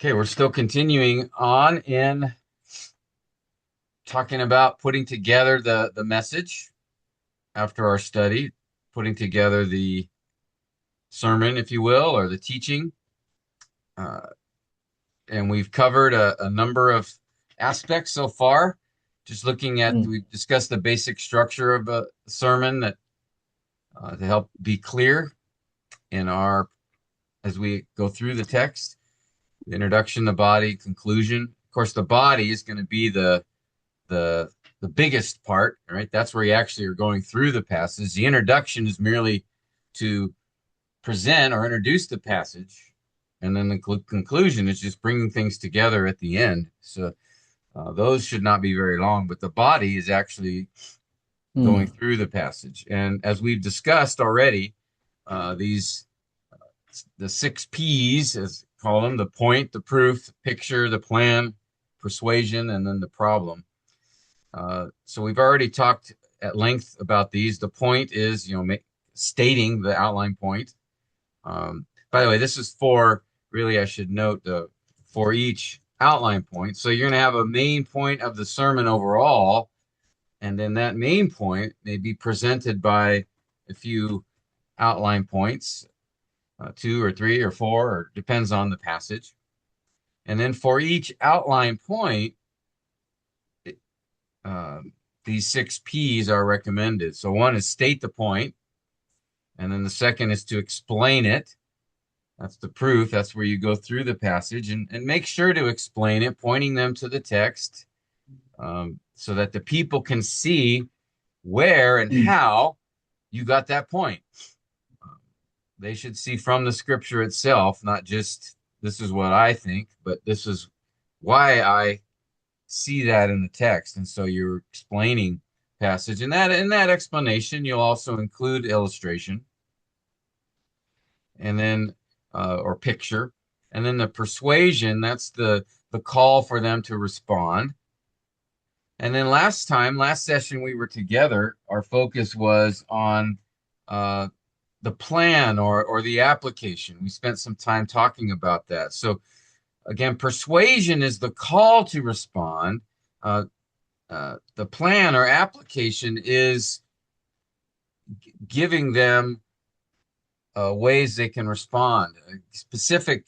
Okay, we're still continuing on in talking about putting together the message after our study, putting together the sermon, if you will, or the teaching. Uh, and we've covered a number of aspects so far. Just looking at, Mm, we've discussed the basic structure of a sermon that to help be clear in our as we go through the text, the introduction, the body, conclusion. Of course, the body is going to be the the biggest part, right? That's where you actually are going through the passage. The introduction is merely to present or introduce the passage, and then the conclusion is just bringing things together at the end. So those should not be very long, but the body is actually going mm, through the passage. And as we've discussed already, these the six P's, as call them, the point, the proof, the picture, the plan, persuasion, and then the problem. So we've already talked at length about these. The point is, stating the outline point. By the way, this is for really, I should note for each outline point. So you're going to have a main point of the sermon overall, and then that main point may be presented by a few outline points, two or three or four, or depends on the passage. And then for each outline point, uh, these six P's are recommended. So one is state the point, and then the second is to explain it. That's the proof. That's where you go through the passage and make sure to explain it, pointing them to the text so that the people can see where and mm. how you got that point. They should see from the scripture itself, not just this is what I think, but this is why I see that in the text. And so you're explaining passage. And that in that explanation, you'll also include illustration and then or picture. And then the persuasion, that's the call for them to respond. And then last session we were together, our focus was on uh, the plan or the application. We spent some time talking about that. So again, persuasion is the call to respond. Uh, the plan or application is giving them ways they can respond, specific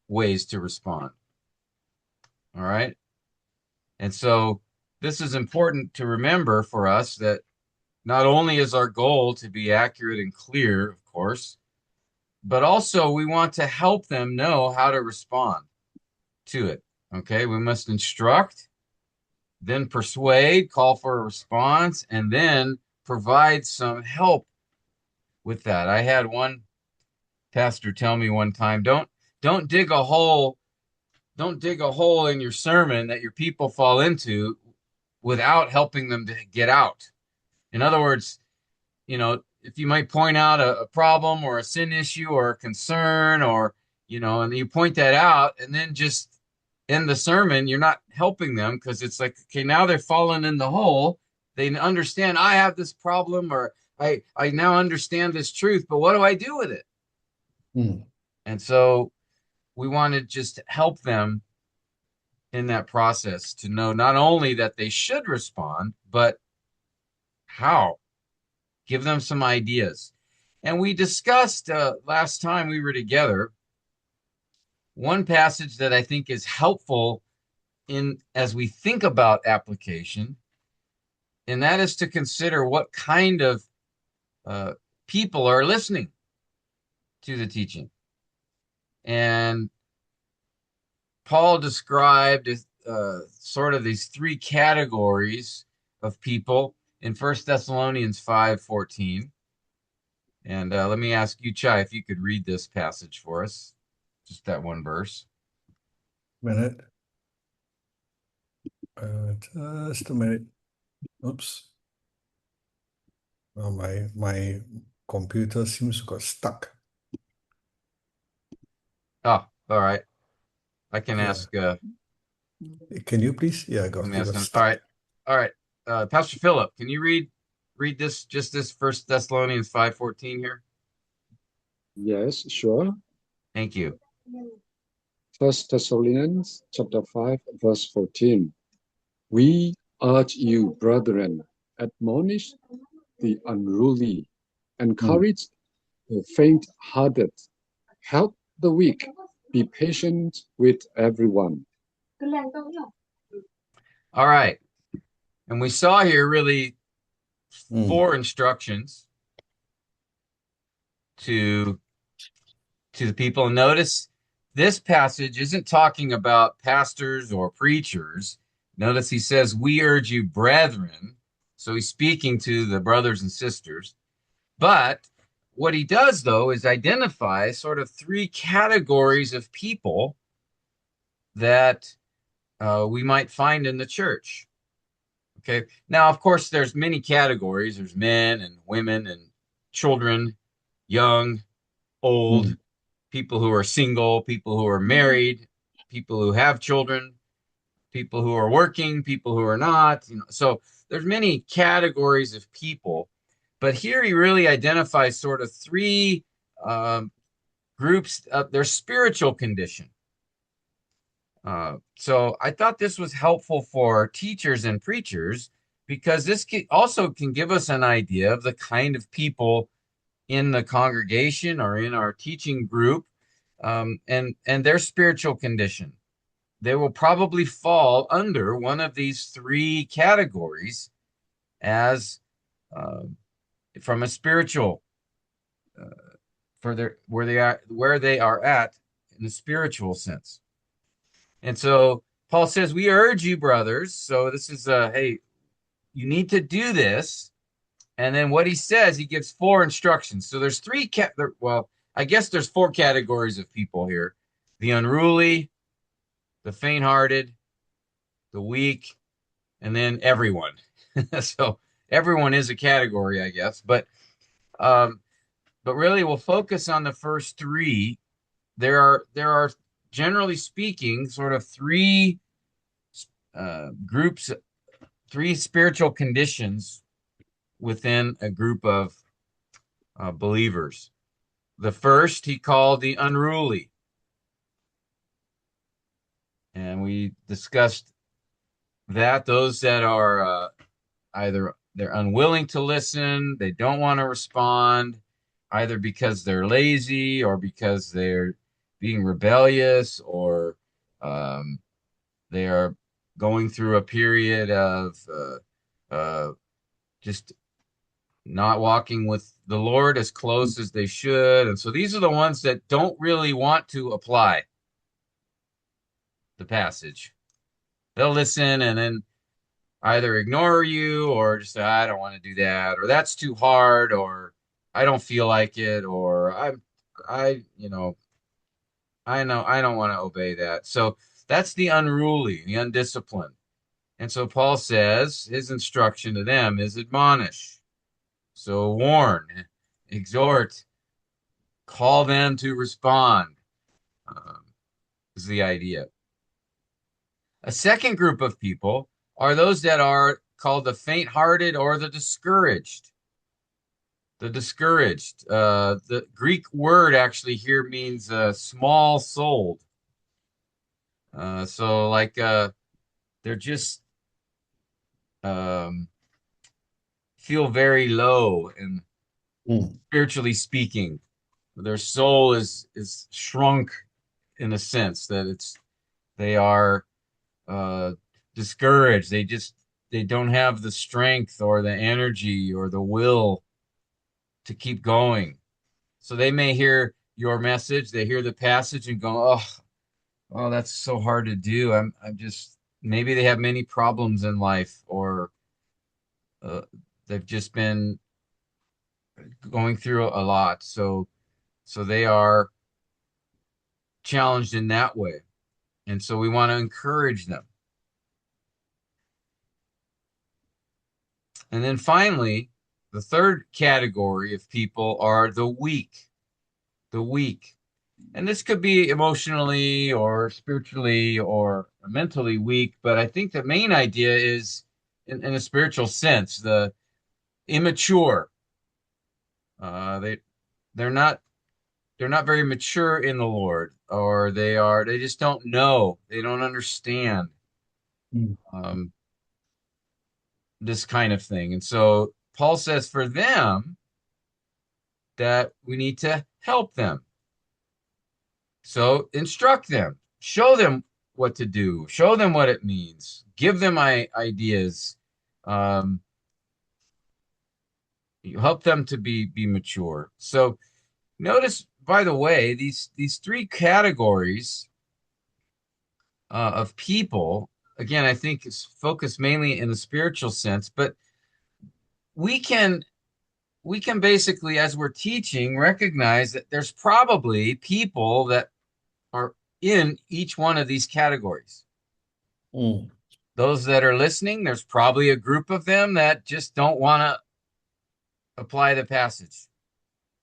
ways to respond. All right. And so this is important to remember for us that not only is our goal to be accurate and clear, of course, but also we want to help them know how to respond to it. Okay. We must instruct, then persuade, call for a response, and then provide some help with that. I had one pastor tell me one time, don't dig a hole, don't dig a hole in your sermon that your people fall into without helping them to get out. In other words, if you might point out a problem or a sin issue or a concern or, and you point that out and then just end the sermon, you're not helping them because it's like, okay, now they're falling in the hole. They understand I have this problem or I now understand this truth, but what do I do with it? Mm. And so we want to just help them in that process to know not only that they should respond, but how. Give them some ideas. And we discussed last time we were together one passage that I think is helpful in as we think about application, and that is to consider what kind of uh, people are listening to the teaching. And Paul described sort of these three categories of people in First Thessalonians 5:14. And let me ask you, Chai, if you could read this passage for us, just that one verse. Minute. Just a minute. Oops. Oh, my computer seems to got stuck. Oh, all right. I can Yeah. ask. Can you please? Yeah, Let me it ask got him. All right, stuck. all right. Pastor Philip, can you read this just this First Thessalonians 5:14 here? Yes, sure. Thank you. First Thessalonians chapter 5, verse 14. We urge you, brethren, admonish the unruly, Mm. encourage the faint-hearted, help the weak, be patient with everyone. All right. And we saw here really Mm. four instructions to the people. Notice this passage isn't talking about pastors or preachers. Notice he says, "We urge you, brethren." So he's speaking to the brothers and sisters. But what he does, though, is identify sort of three categories of people that we might find in the church. Okay. Now, of course, there's many categories. There's men and women and children, young, old, Mm. people who are single, people who are married, people who have children, people who are working, people who are not. So there's many categories of people, but here he really identifies sort of three um, groups of their spiritual condition. So I thought this was helpful for teachers and preachers because this also can give us an idea of the kind of people in the congregation or in our teaching group, and their spiritual condition. They will probably fall under one of these three categories as uh, from a spiritual uh, for their where they are at in a spiritual sense. And so Paul says, "We urge you, brothers." So this is hey, you need to do this. And then what he says, he gives four instructions. So there's well, I guess there's four categories of people here: the unruly, the faint-hearted, the weak, and then everyone. So everyone is a category, I guess. Um, but really, we'll focus on the first three. There are generally speaking, sort of three groups, three spiritual conditions within a group of believers. The first he called the unruly, and we discussed that those that are either they're unwilling to listen, they don't want to respond, either because they're lazy or because they're being rebellious or um, they are going through a period of just not walking with the Lord as close as they should. And so these are the ones that don't really want to apply the passage. They'll listen and then either ignore you or just say, I don't want to do that, or that's too hard, or I don't feel like it, or I know I don't want to obey that. So that's the unruly, the undisciplined. And so Paul says his instruction to them is admonish. So warn, exhort, call them to respond, um, is the idea. A second group of people are those that are called the faint hearted or the discouraged. The discouraged. The Greek word actually here means small souled. So, like, they're just um, feel very low and Mm. spiritually speaking. Their soul is shrunk in a sense that they are uh, discouraged. They don't have the strength or the energy or the will to keep going. So they may hear your message, they hear the passage and go, oh, that's so hard to do. I'm just maybe they have many problems in life or uh, they've just been going through a lot. So they are challenged in that way. And so we want to encourage them. And then finally, the third category of people are the weak. The weak. And this could be emotionally or spiritually or mentally weak, but I think the main idea is in a spiritual sense, the immature. They're not. they're not very mature in the Lord, or they just don't know, they don't understand mm, um, this kind of thing. And so Paul says for them that we need to help them. So instruct them, show them what to do, show them what it means, give them ideas, um, you help them to be mature. So notice, by the way, these three categories of people, again, I think is focused mainly in the spiritual sense, but we can we can basically, as we're teaching, recognize that there's probably people that are in each one of these categories. mm, Those that are listening, there's probably a group of them that just don't want to apply the passage.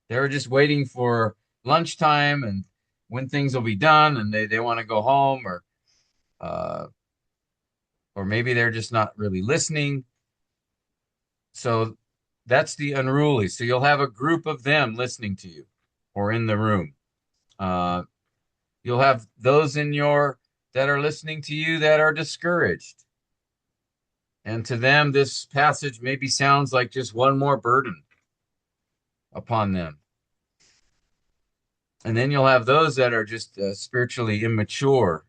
They're just waiting for lunchtime and when things will be done and they want to go home, uh, or maybe they're just not really listening. So that's the unruly. So you'll have a group of them listening to you or in the room. Uh, you'll have those in your that are listening to you that are discouraged. And to them, this passage maybe sounds like just one more burden upon them. And then you'll have those that are just spiritually immature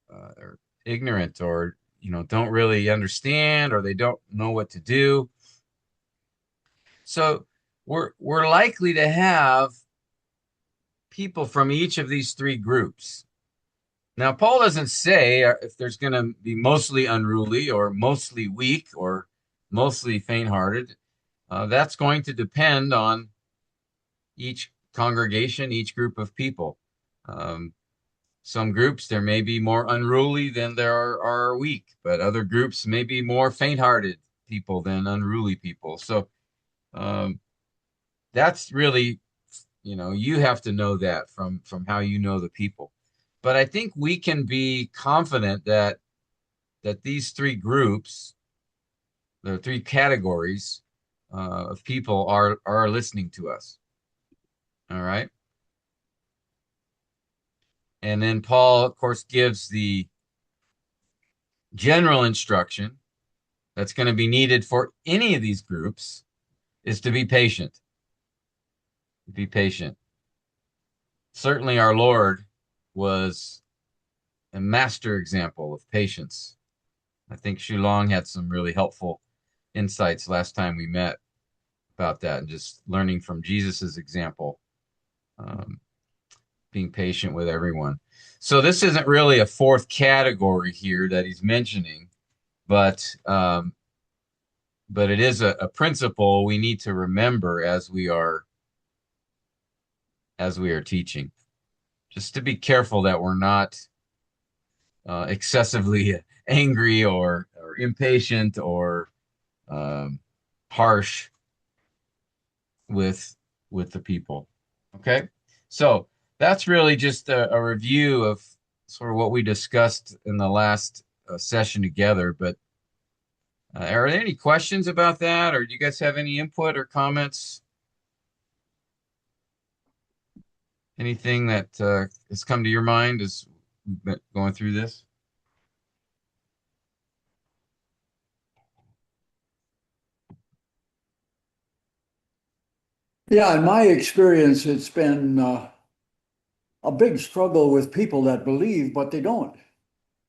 or ignorant, or don't really understand, or they don't know what to do. So we're likely to have people from each of these three groups. Now, Paul doesn't say if there's going to be mostly unruly or mostly weak or mostly faint-hearted. That's going to depend on each congregation, each group of people. Um, some groups, there may be more unruly than there are weak, but other groups may be more faint-hearted people than unruly people. So um, that's really, you have to know that from how you know the people. But I think we can be confident that these three groups, the three categories of people are listening to us. All right. And then Paul, of course, gives the general instruction that's going to be needed for any of these groups is to be patient. Be patient. Certainly, our Lord was a master example of patience. I think Shulong had some really helpful insights last time we met about that, and just learning from Jesus's example, um, being patient with everyone. So this isn't really a fourth category here that he's mentioning, but it is a principle we need to remember as we are teaching. Just to be careful that we're not excessively angry or impatient or um, harsh with the people. Okay, so that's really just a review of sort of what we discussed in the last session together. But are there any questions about that, or do you guys have any input or comments? Anything that has come to your mind as we've been going through this? Yeah, in my experience, it's been a big struggle with people that believe, but they don't.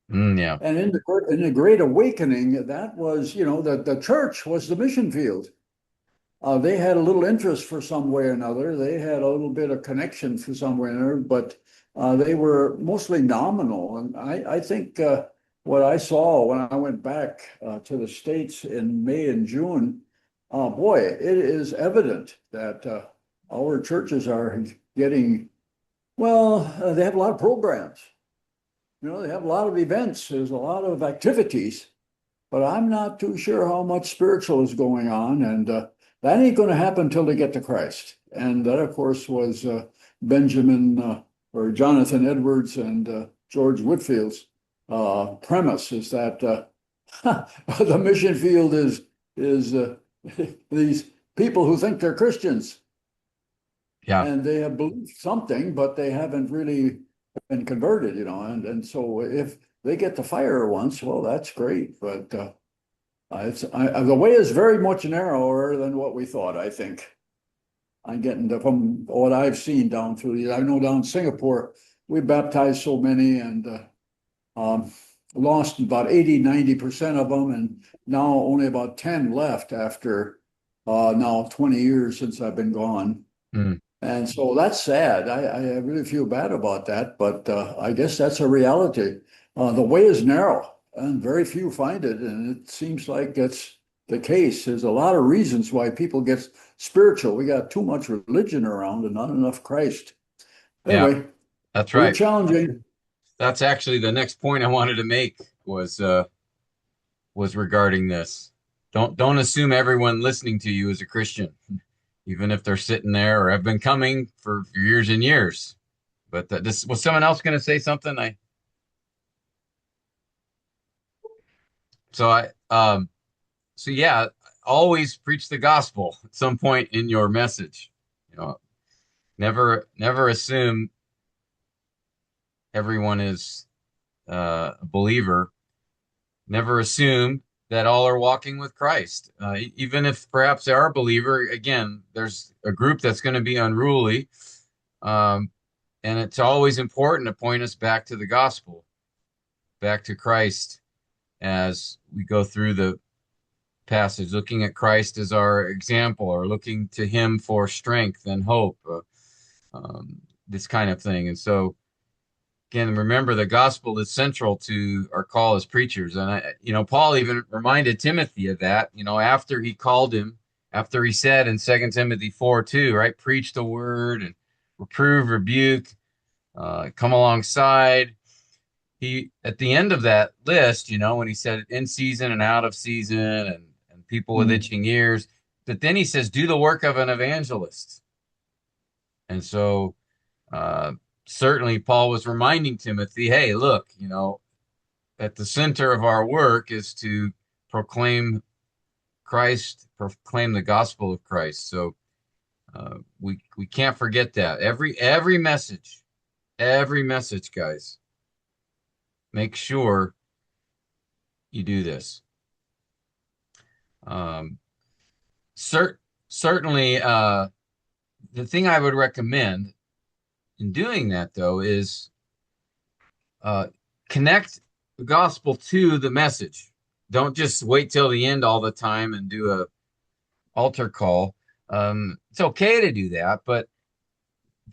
Yeah. And in the Great Awakening, that was, the church was the mission field. They had a little interest for some way or another. They had a little bit of connection for some way or another, but they were mostly nominal. And I think what I saw when I went back to the States in May and June, boy, it is evident that our churches are getting, well, they have a lot of programs. They have a lot of events. There's a lot of activities, but I'm not too sure how much spiritual is going on. And that ain't going to happen until they get to Christ. And that, of course, was Benjamin or Jonathan Edwards and George Whitfield's premise is that the mission field is these people who think they're Christians. Yeah. and they have believed something, but they haven't really been converted, and so if they get the fire once, well, that's great. But the way is very much narrower than what we thought, I think. I'm getting from what I've seen down through I know down in Singapore, we baptized so many and um, lost about 80–90% of them, and now only about 10 left after now 20 years since I've been gone. Mm. And so that's sad. I really feel bad about that, but I guess that's a reality. The way is narrow, and very few find it, and it seems like that's the case. There's a lot of reasons why people get spiritual. We got too much religion around and not enough Christ. Yeah, Anyway, that's very right. challenging. That's actually the next point I wanted to make was regarding this. Don't assume everyone listening to you is a Christian, even if they're sitting there or have been coming for years and years. But this was someone else going to say something? So I so yeah, always preach the gospel at some point in your message. You know, never assume everyone is a believer. Never assume that all are walking with Christ. Even if perhaps they are a believer, again, there's a group that's going to be unruly. Um, and it's always important to point us back to the gospel, back to Christ as we go through the passage, looking at Christ as our example or looking to him for strength and hope, this kind of thing. And so, again, remember the gospel is central to our call as preachers. And Paul even reminded Timothy of that, after he called him, after he said in 2 Timothy 4:2, right, preach the word and reprove, rebuke, come alongside. He, at the end of that list, when he said in season and out of season and people with itching ears, but then he says, do the work of an evangelist. And so, certainly Paul was reminding Timothy, hey, look, at the center of our work is to proclaim Christ, proclaim the gospel of Christ. So we can't forget that. Every message, guys, make sure you do this. Certainly, the thing I would recommend in doing that, though, is connect the gospel to the message. Don't just wait till the end all the time and do a altar call. It's okay to do that, but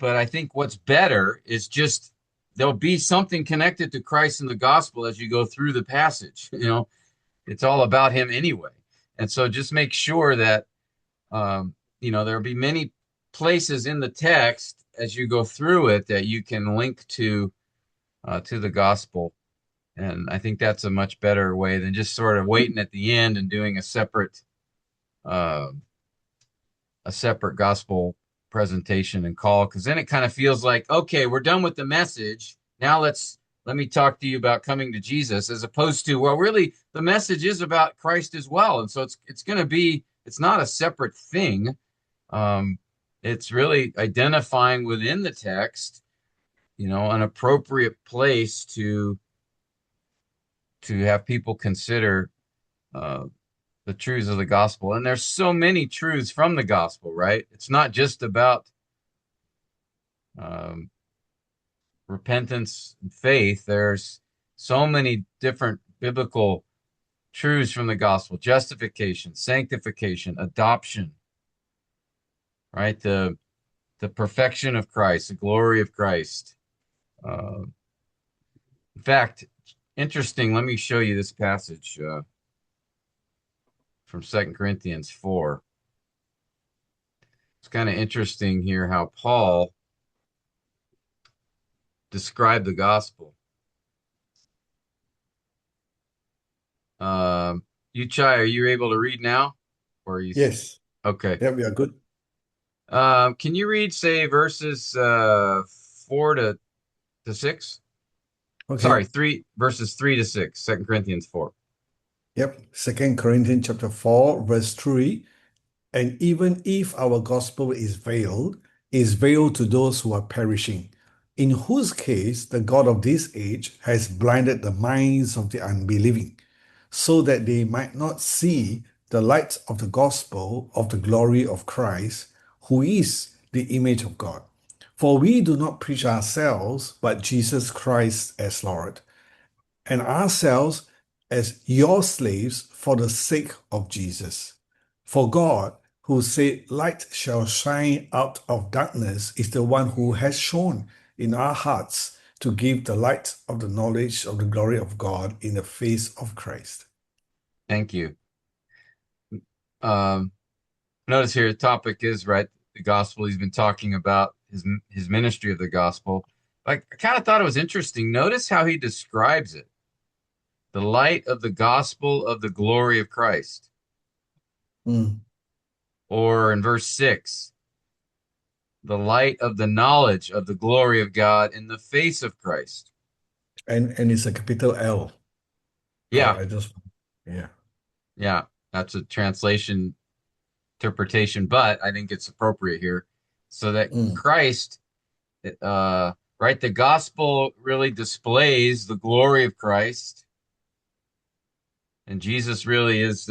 I think what's better is just there'll be something connected to Christ and the gospel as you go through the passage. It's all about him anyway. And so just make sure that there'll be many places in the text as you go through it that you can link to the gospel. And I think that's a much better way than just sort of waiting at the end and doing a separate gospel presentation and call, because then it kind of feels like, okay, we're done with the message. Now let me talk to you about coming to Jesus, as opposed to, well, really the message is about Christ as well. And so it's going to be, it's not a separate thing. It's really identifying within the text, an appropriate place to have people consider the truths of the gospel. And there's so many truths from the gospel, right? It's not just about repentance and faith. There's so many different biblical truths from the gospel: justification, sanctification, adoption, right? The perfection of Christ, the glory of Christ. In fact, interesting, let me show you this passage from 2 Corinthians 4. It's kind of interesting here how Paul described the gospel. Yuchai, are you able to read now? Or are you? Yes. Okay. Yeah, we are good. Can you read, say, verses 4 to 6? Okay. Sorry, verses 3 to 6, 2 Corinthians 4. Yep. 2 Corinthians chapter 4, verse 3. And even if our gospel is veiled, is veiled to those who are perishing, in whose case the God of this age has blinded the minds of the unbelieving, so that they might not see the light of the gospel of the glory of Christ, who is the image of God. For we do not preach ourselves, but Jesus Christ as Lord, and ourselves as your slaves for the sake of Jesus. For God, who said, "Light shall shine out of darkness," is the one who has shone in our hearts to give the light of the knowledge of the glory of God in the face of Christ. Thank you. Um, Notice here the topic is right, the gospel. He's been talking about his ministry of the gospel. Like I kind of thought it was interesting. Notice how he describes it. The light of the gospel of the glory of Christ. Mm. Or in verse 6, the light of the knowledge of the glory of God in the face of Christ. And it's a capital L. Yeah, Yeah. yeah, that's a translation interpretation, but I think it's appropriate here. So that Mm. Christ, right, the gospel really displays the glory of Christ, and Jesus really is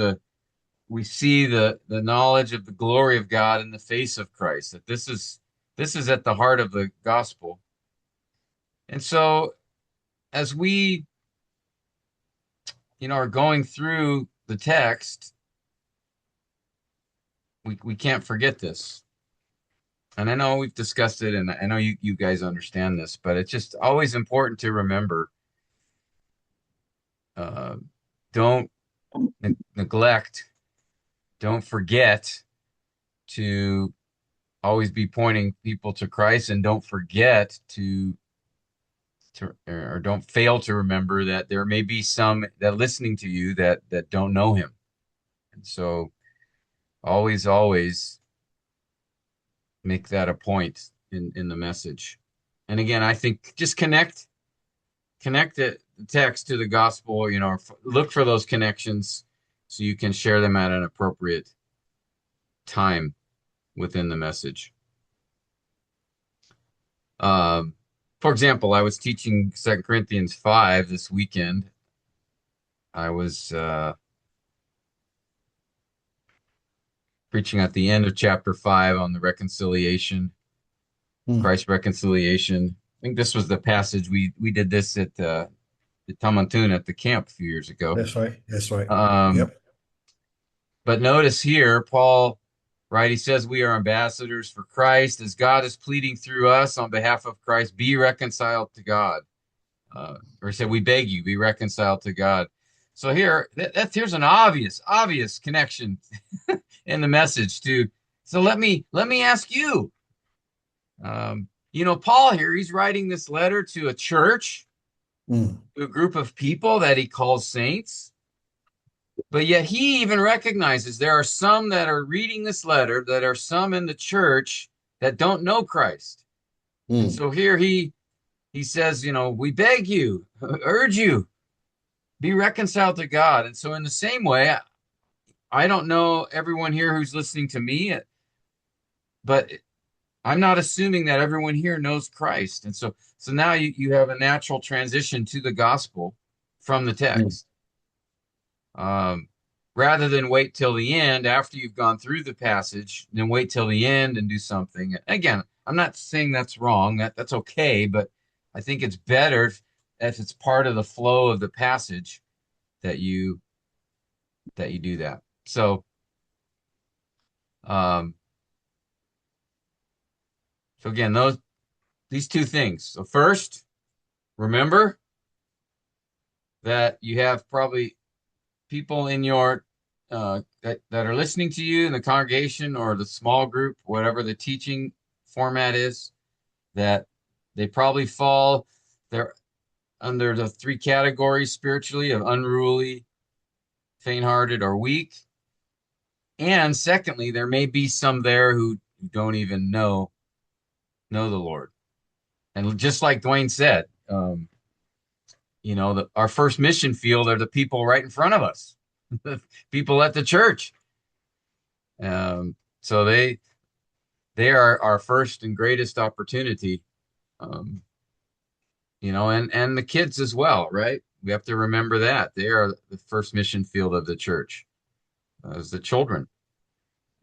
we see the knowledge of the glory of God in the face of Christ. That this is at the heart of the gospel. And so as we, are going through the text, we can't forget this. And I know we've discussed it, and I know you guys understand this, but it's just always important to remember, uh, don't neglect, don't forget to always be pointing people to Christ, and don't forget or don't fail to remember that there may be some that listening to you that don't know him. And so always make that a point in the message. And again, I think just connect the text to the gospel, look for those connections so you can share them at an appropriate time within the message. For example, I was teaching 2 Corinthians 5 this weekend. I was preaching at the end of chapter 5 on the reconciliation, Mm. Christ's reconciliation. I think this was the passage we did this at Tamantun at the camp a few years ago. That's right. That's right. Um, Yep. but notice here, Paul, right? He says we are ambassadors for Christ, as God is pleading through us on behalf of Christ, be reconciled to God. Or he said, we beg you, be reconciled to God. So here, here's an obvious connection in the message to. So let me ask you. Paul here, he's writing this letter to a church, Mm. to a group of people that he calls saints. But yet he even recognizes there are some that are reading this letter, that are some in the church that don't know Christ. And Mm. so here he says, we beg you, urge you, be reconciled to God. And so in the same way, I don't know everyone here who's listening to me, but I'm not assuming that everyone here knows Christ. And so now you have a natural transition to the gospel from the Mm. text. Rather than wait till the end after you've gone through the passage, then wait till the end and do something. Again, I'm not saying that's wrong. That's okay, but I think it's better if it's part of the flow of the passage that you do that. Um, so again, these two things. So first, remember that you have probably people in your that are listening to you in the congregation or the small group, whatever the teaching format is, that they probably fall they're under the three categories spiritually of unruly, faint-hearted, or weak. And secondly, there may be some there who don't even know the Lord. And just like Dwayne said, our first mission field are the people right in front of us, the people at the church. So they are our first and greatest opportunity. Um, and the kids as well, right? We have to remember that they are the first mission field of the church, as the children,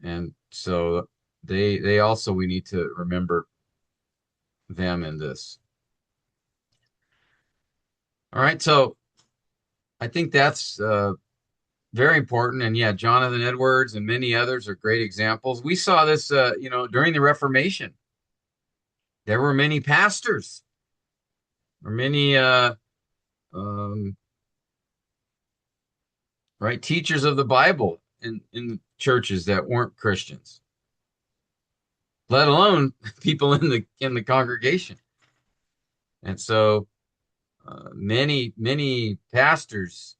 and so they also we need to remember them in this. All right, so I think that's very important, and yeah, Jonathan Edwards and many others are great examples. We saw this, during the Reformation. There were many pastors, or many um, right teachers of the Bible in churches that weren't Christians, let alone people in the congregation. And so many pastors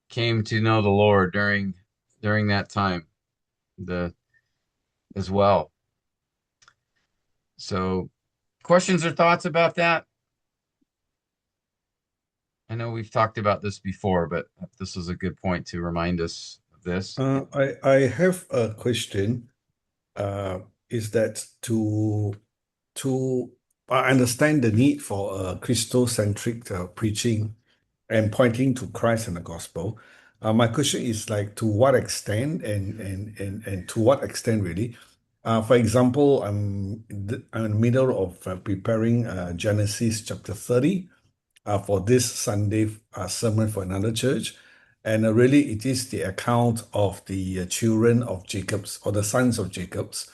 came to know the Lord during that time, the as well. So, questions or thoughts about that? I know we've talked about this before, but this is a good point to remind us of this. I have a question. Uh, is that to I understand the need for Christocentric preaching and pointing to Christ and the gospel. My question is like to what extent and to what extent really? For example, I'm in the middle of preparing Genesis chapter 30 for this Sunday sermon for another church. And really, it is the account of the children of Jacob's or the sons of Jacob's.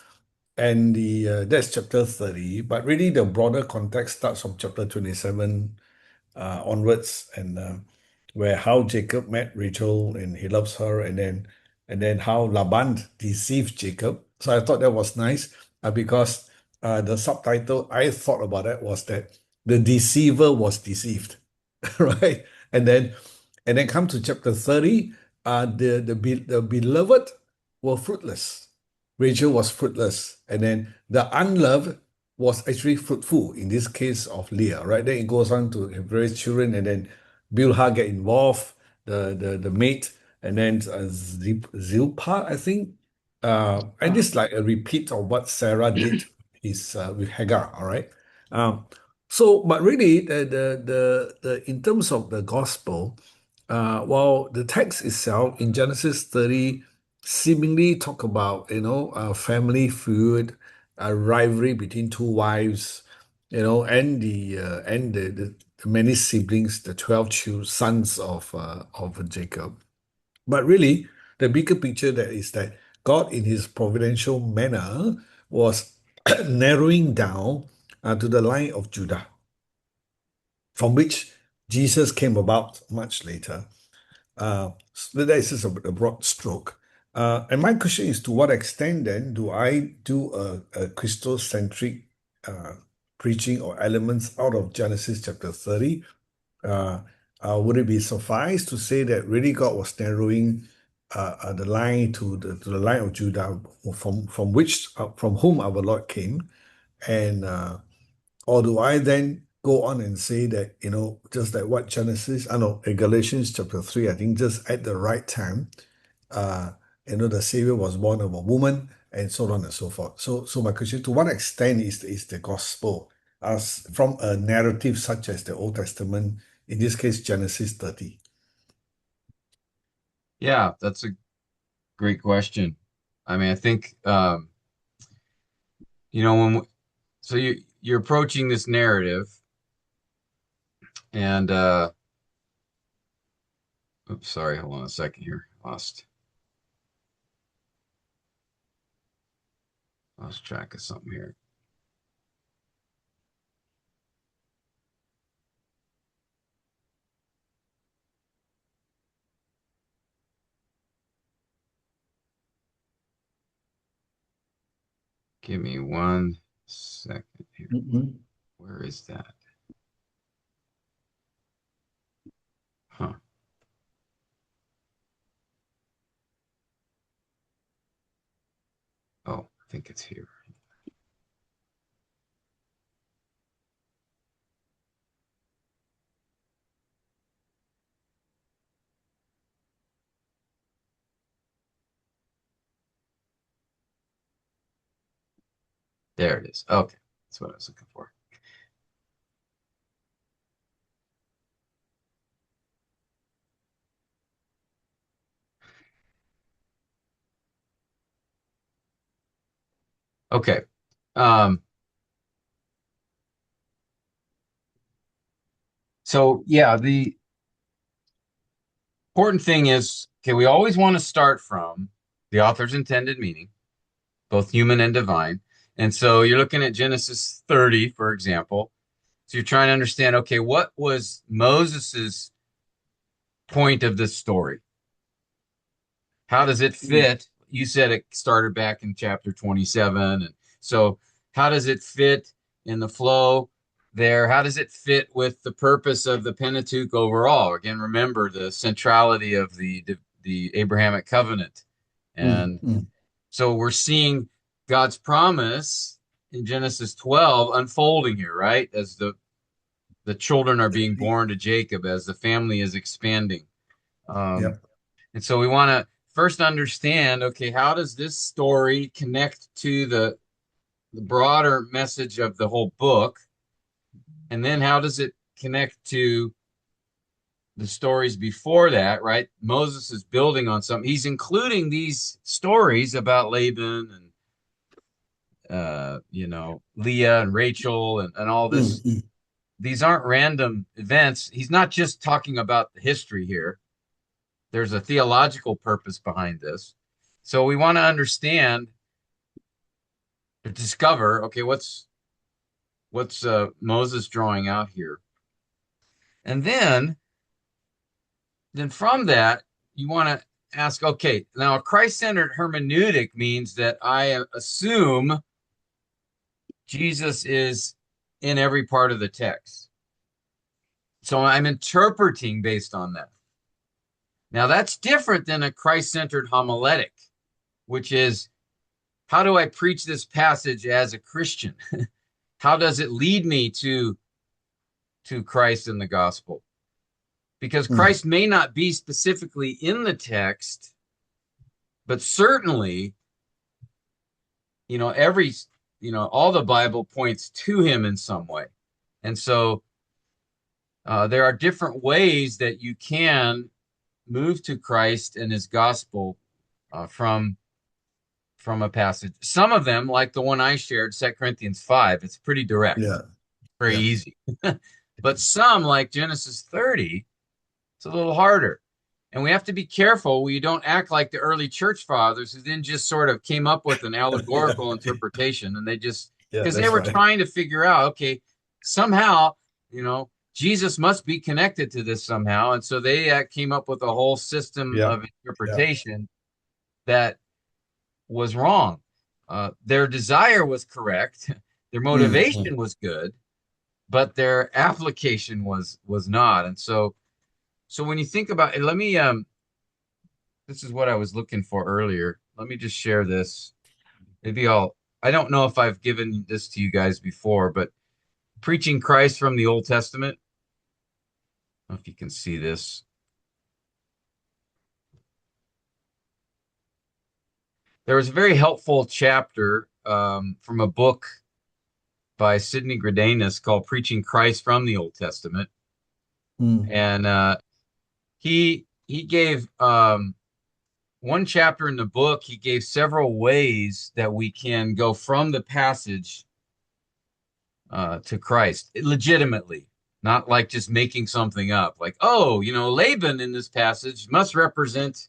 And the that's chapter 30. But really, the broader context starts from chapter 27 onwards, and where how Jacob met Rachel and he loves her, and then how Laban deceived Jacob. So I thought that was nice because the subtitle I thought about that was that the deceiver was deceived, right? And then come to chapter 30, the beloved were fruitless. Rachel was fruitless, and then the unloved was actually fruitful in this case of Leah, right? Then it goes on to have various children, and then Bilhah get involved, the mate, and then Zilpah, I think. And this is like a repeat of what Sarah did is with Hagar, all right? Um, but really, the in terms of the gospel, while the text itself in Genesis 30 seemingly talk about family feud, a rivalry between two wives, and the many siblings, the 12 sons of Jacob. But really, the bigger picture that is that God, in His providential manner, was narrowing down to the line of Judah, from which Jesus came about much later. So that is just a broad stroke. And my question is, to what extent then do I do a Christocentric uh, preaching or elements out of Genesis chapter 30? Uh, would it be suffice to say that really God was narrowing the line to the line of Judah, from whom our Lord came, and or do I then go on and say that, just like what Genesis, I know in Galatians chapter 3, I think just at the right time, uh, the Savior was born of a woman, and so on and so forth. So my question, to what extent is the gospel as from a narrative such as the Old Testament, in this case Genesis 30? Yeah, that's a great question. I mean, I think when so you're approaching this narrative, and oops, sorry, hold on a second here. Lost track of something here. Give me 1 second here. Mhm. Where is that? Huh. Oh, I think it's here. There it is. Okay. That's what I was looking for. Okay. Um, so yeah, the important thing is, okay, we always want to start from the author's intended meaning, both human and divine. And so you're looking at Genesis 30, for example. So you're trying to understand, okay, what was Moses's point of this story? How does it Mm, fit? You said it started back in chapter 27. And so how does it fit in the flow there? How does it fit with the purpose of the Pentateuch overall? Again, remember the centrality of the Abrahamic covenant. mm, And mm. so we're seeing God's promise in Genesis 12 unfolding here, right? As the children are being born to Jacob, as the family is expanding. Um, Yep. and so we want to first understand, okay, how does this story connect to the broader message of the whole book? And then how does it connect to the stories before that, right? Moses is building on something. He's including these stories about Laban and Leah and Rachel and all Mm, this. mm. These aren't random events. He's not just talking about the history here. There's a theological purpose behind this. So we want to understand to discover, okay, what's Moses drawing out here? And then from that, you want to ask, okay, now a Christ-centered hermeneutic means that I assume Jesus is in every part of the text. So I'm interpreting based on that. Now that's different than a Christ-centered homiletic, which is how do I preach this passage as a Christian? How does it lead me to Christ in the gospel? Because Mm. Christ may not be specifically in the text, but certainly, every, all the Bible points to him in some way. And so there are different ways that you can move to Christ and his gospel from a passage. Some of them, like the one I shared, 2 Corinthians 5, it's pretty direct, Yeah. very Yeah. easy. But some, like Genesis 30, it's a little harder. And we have to be careful we don't act like the early church fathers who then just sort of came up with an Yeah. allegorical interpretation and they just, Yeah. because they That's were right. trying to figure out, okay, somehow, Jesus must be connected to this somehow. And so they came up with a whole system Yeah. of Yeah. interpretation that was wrong. Their desire was correct, their Mm, mm, motivation was good, but their application was not. And so when you think about it, let me this is what I was looking for earlier. Let me just share this. Maybe I don't know if I've given this to you guys before, but preaching Christ from the Old Testament. I don't know if you can see this. There was a very helpful chapter from a book by Sidney Greidanus called Preaching Christ from the Old Testament. mm, And he gave one chapter in the book, he gave several ways that we can go from the passage to Christ legitimately, not like just making something up. Like, oh, Laban in this passage must represent,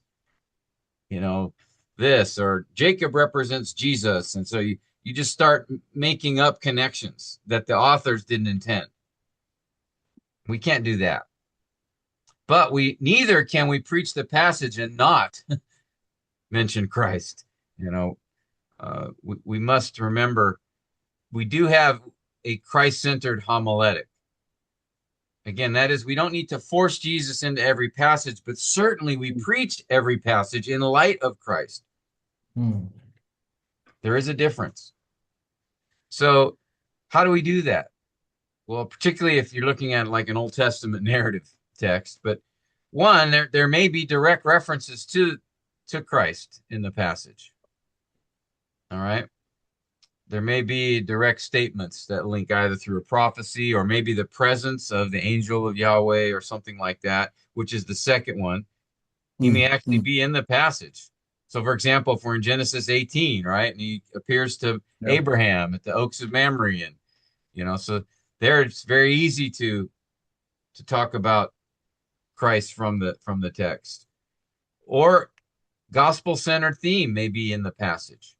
you know, this, or Jacob represents Jesus. And so you just start making up connections that the authors didn't intend. We can't do that. But we neither can we preach the passage and not mention Christ. You know, we must remember we do have a Christ-centered homiletic. Again, that is, we don't need to force Jesus into every passage, but certainly we preach every passage in light of Christ. mm. There is a difference. So, how do we do that? Well, particularly if you're looking at like an Old Testament narrative text, but one, there may be direct references to Christ in the passage. All right. There may be direct statements that link either through a prophecy or maybe the presence of the angel of Yahweh or something like that, which is the second one. He may Mm, actually mm, be in the passage. So, for example, if we're in Genesis 18, right, and he appears to Yeah. Abraham at the Oaks of Mamre, and so there it's very easy to talk about Christ from the text, or gospel centered theme may be in the passage.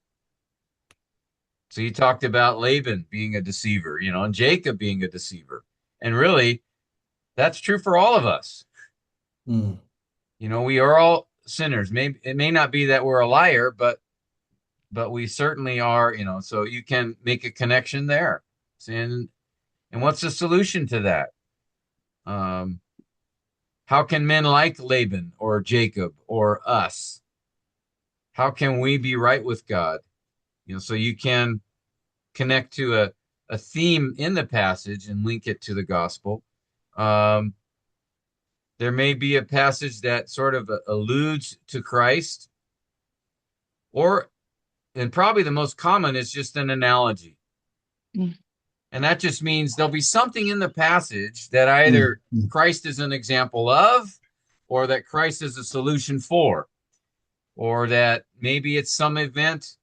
So you talked about Laban being a deceiver, and Jacob being a deceiver, and really that's true for all of us. mm. We are all sinners. Maybe it may not be that we're a liar, but we certainly are. So you can make a connection there. And what's the solution to that? Um, how can men like Laban or Jacob or us? How can we be right with God? So you can connect to a theme in the passage and link it to the gospel. Um, there may be a passage that sort of alludes to Christ, or, and probably the most common is just an analogy. And that just means there'll be something in the passage that Mm, either mm, Christ is an example of, or that Christ is a solution for, or that maybe it's some event.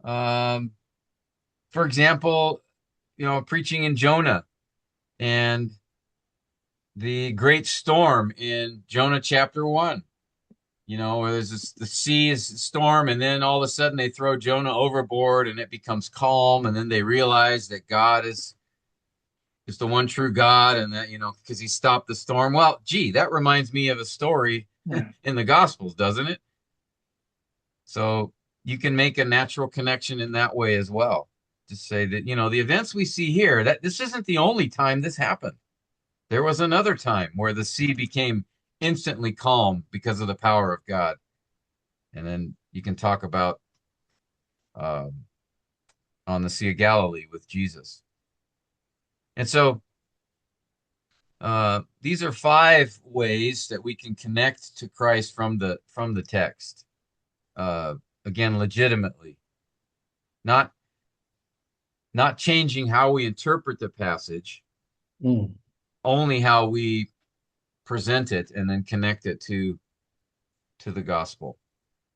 Um, for example, preaching in Jonah and the great storm in Jonah chapter 1, where the sea is a storm, and then all of a sudden they throw Jonah overboard and it becomes calm, and then they realize that God is the one true God, and that, because he stopped the storm. Well, gee, that reminds me of a story in the Gospels, doesn't it? So you can make a natural connection in that way as well. To say that, the events we see here, that this isn't the only time this happened. There was another time where the sea became instantly calm because of the power of God. And then you can talk about um, on the Sea of Galilee with Jesus. And so these are 5 ways that we can connect to Christ from the text. Uh, again, legitimately, not not changing how we interpret the passage, mm, only how we present it and then connect it to the gospel.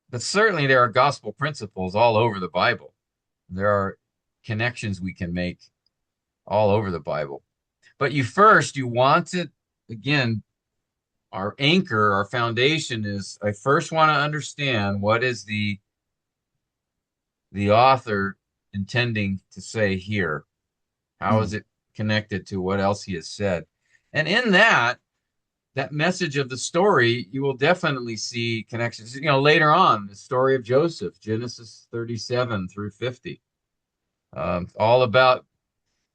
But certainly there are gospel principles all over the Bible. There are connections we can make all over the Bible. But you want to, again, our anchor, our foundation is, I first want to understand what is the author intending to say here. How is mm, it connected to what else he has said? And in that message of the story, you will definitely see connections. Later on, the story of Joseph, Genesis 37 through 50, all about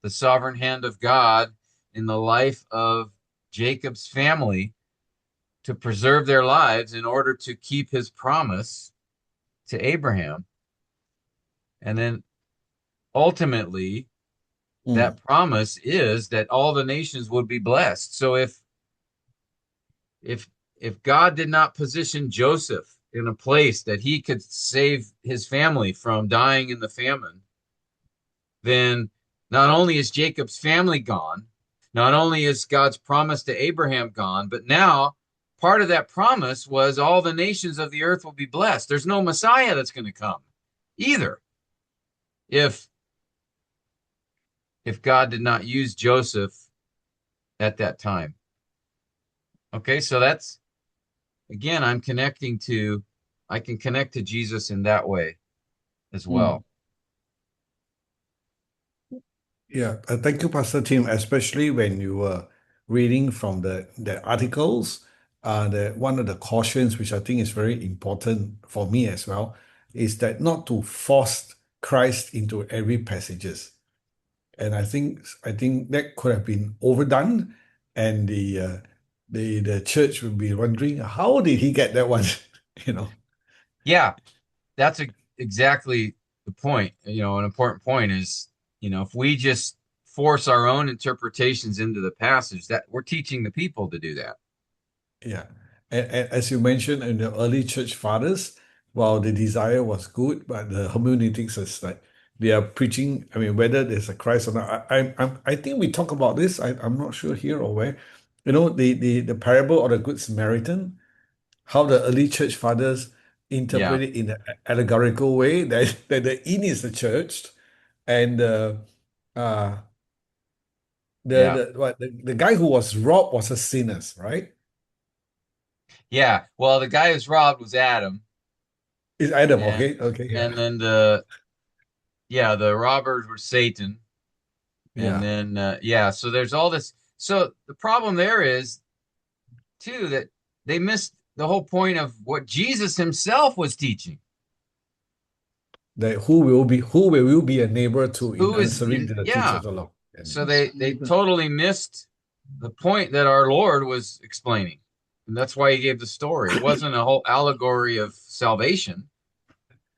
the sovereign hand of God in the life of Jacob's family to preserve their lives in order to keep his promise to Abraham. And then ultimately, mm, that promise is that all the nations would be blessed. So if if God did not position Joseph in a place that he could save his family from dying in the famine, then not only is Jacob's family gone, not only is God's promise to Abraham gone, but now part of that promise was all the nations of the earth will be blessed. There's no Messiah that's going to come either if God did not use Joseph at that time. Okay, so that's, again, I can connect to Jesus in that way as mm. well. Yeah, thank you, Pastor Tim, especially when you were reading from the articles. One of the cautions, which I think is very important for me as well, is that not to force Christ into every passages. And I think that could have been overdone, and the church would be wondering how did he get that one, you know? Yeah, that's exactly the point. An important point is, if we just force our own interpretations into the passage, that we're teaching the people to do that. Yeah. And as you mentioned in the early church fathers, while the desire was good, but the hermeneutics is like they are preaching. I mean, whether there's a Christ or not. I think we talk about this. I'm not sure here or where. You know, the parable of the Good Samaritan, how the early church fathers Yeah, interpret it in an allegorical way that, that the inn is the church and uh yeah, the guy who was robbed was a sinner, right? yeah. Well, the guy who's robbed was Adam, It's Adam, and okay, yeah. and then the robbers were Satan, and Yeah. then so there's all this. So the problem there is too that they missed the whole point of what Jesus himself was teaching. That who will you be a neighbor to in Who is answering in to the teachers Yeah. of the law? So they totally missed the point that our Lord was explaining. And that's why he gave the story. It wasn't a whole allegory of salvation.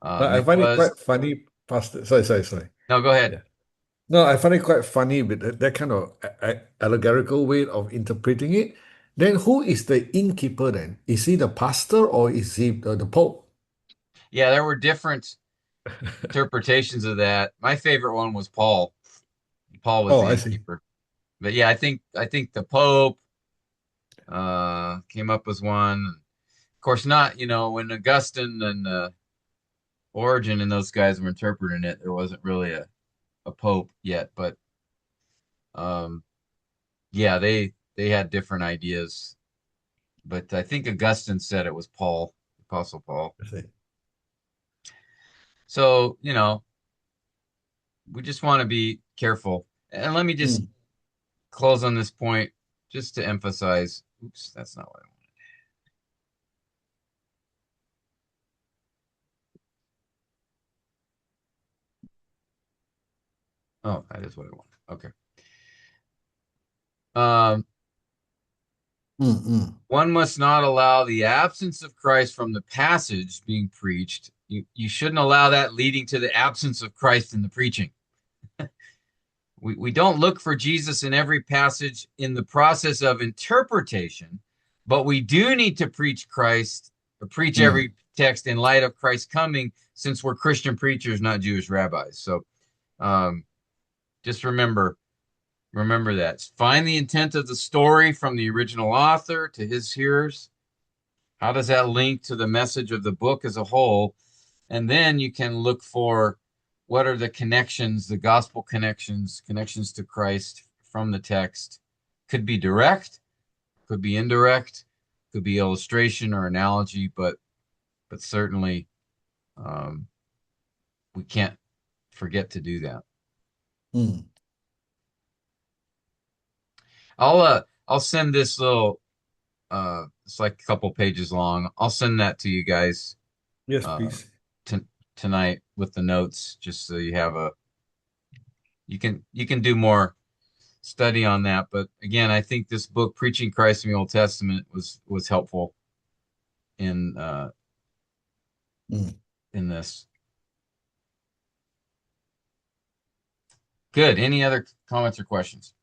But I It find it was quite funny, Pastor. Sorry. No, go ahead. Yeah. No, I find it quite funny with that kind of allegorical way of interpreting it. Then who is the innkeeper then? Is he the pastor or is he the Pope? Yeah, there were different interpretations of that. My favorite one was Paul. Paul was Oh, the I see. innkeeper. But yeah, I think the Pope came up with one. Of course, not, when Augustine and Origen and those guys were interpreting it, there wasn't really a Pope yet, but um, yeah, they had different ideas. But I think Augustine said it was Paul, Apostle Paul. I see. So, we just want to be careful. And let me just Mm, close on this point just to emphasize. Oops, that's not what I want. Oh, that is what I want. Okay. Um, mm. one must not allow the absence of Christ from the passage being preached. You shouldn't allow that leading to the absence of Christ in the preaching. We don't look for Jesus in every passage in the process of interpretation, but we do need to preach Christ or preach Mm. every text in light of Christ's coming, since we're Christian preachers, not Jewish rabbis. So um, just remember that. Find the intent of the story from the original author to his hearers. How does that link to the message of the book as a whole? And then you can look for what are the connections, the gospel connections to Christ from the text. Could be direct, could be indirect, could be illustration or analogy, but certainly um, we can't forget to do that. Mm. I'll send this little it's like a couple pages long. I'll send that to you guys Yes, uh please. t tonight with the notes, just so you have a you can do more study on that. But again, I think this book, Preaching Christ in the Old Testament, was helpful in Mm. in this. Good. Any other comments or questions?